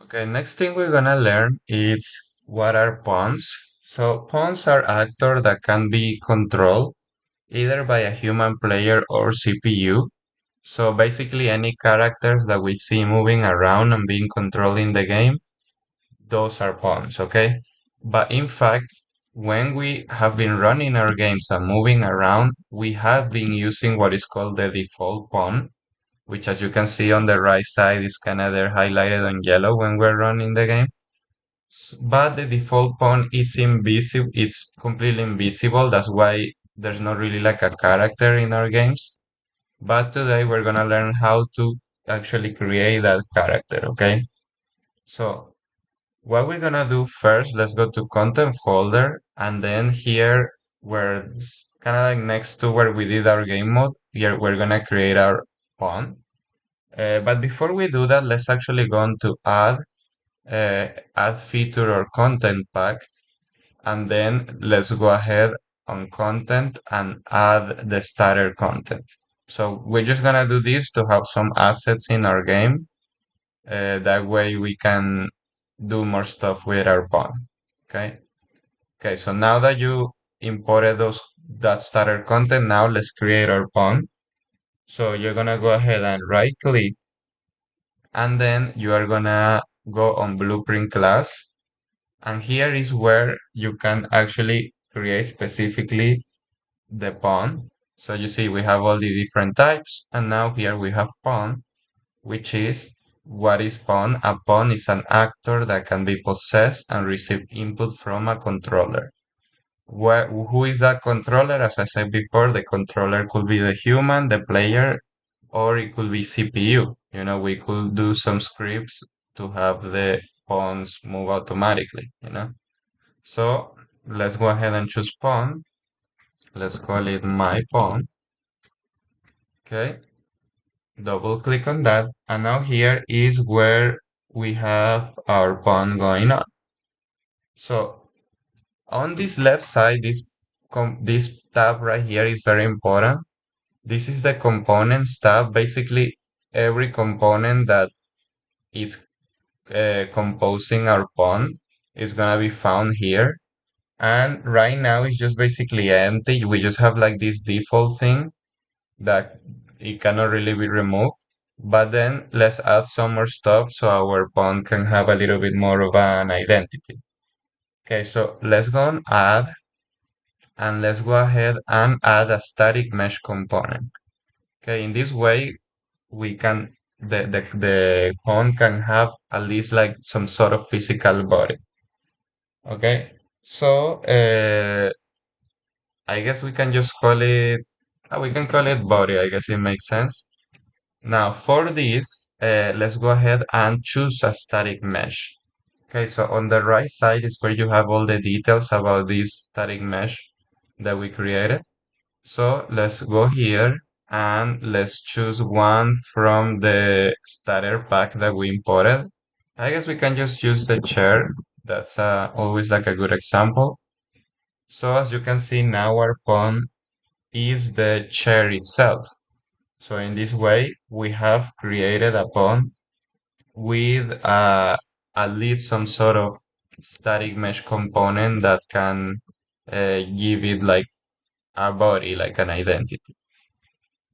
Okay, next thing we're gonna learn is what are pawns. So pawns are actors that can be controlled either by a human player or CPU. So basically any characters that we see moving around and being controlled in the game, those are pawns, okay? But in fact, when we have been running our games and moving around, we have been using what is called the default pawn, which as you can see on the right side is kind of there highlighted on yellow when we're running the game. But the default pawn is invisible, it's completely invisible. That's why there's not really like a character in our games. But today we're gonna learn how to actually create that character, okay? So what we're gonna do first, let's go to content folder and then here where it's kind of like next to where we did our game mode, here we're gonna create our pawn. But before we do that, let's actually go on to add feature or content pack, and then let's go ahead on content and add the starter content. So we're just gonna do this to have some assets in our game. That way we can do more stuff with our pawn. Okay. Okay. So now that you imported that starter content, now let's create our pawn. So you're gonna go ahead and right click, and then you are gonna go on blueprint class. And here is where you can actually create specifically the pawn. So you see we have all the different types, and now here we have pawn, which is what is pawn? A pawn is an actor that can be possessed and receive input from a controller. Who is that controller? As I said before, the controller could be the human, the player, or it could be CPU. We could do some scripts to have the pawns move automatically. So let's go ahead and choose pawn. Let's call it my pawn. Okay, double click on that. And now here is where we have our pawn going on. So on this left side, this tab right here is very important. This is the components tab. Basically, every component that is composing our pawn is gonna be found here. And right now it's just basically empty. We just have like this default thing that it cannot really be removed. But then let's add some more stuff so our pawn can have a little bit more of an identity. Okay, so let's go on add and let's go ahead and add a static mesh component. Okay, in this way we can the pawn can have at least like some sort of physical body. Okay, so I guess we can just call it, we can call it body. I guess it makes sense. Now for this, let's go ahead and choose a static mesh. Okay, so on the right side is where you have all the details about this static mesh that we created. So let's go here and let's choose one from the starter pack that we imported. I guess we can just use the chair. That's always like a good example. So as you can see now our pawn is the chair itself. So in this way, we have created a pawn with at least some sort of static mesh component that can give it like a body, like an identity.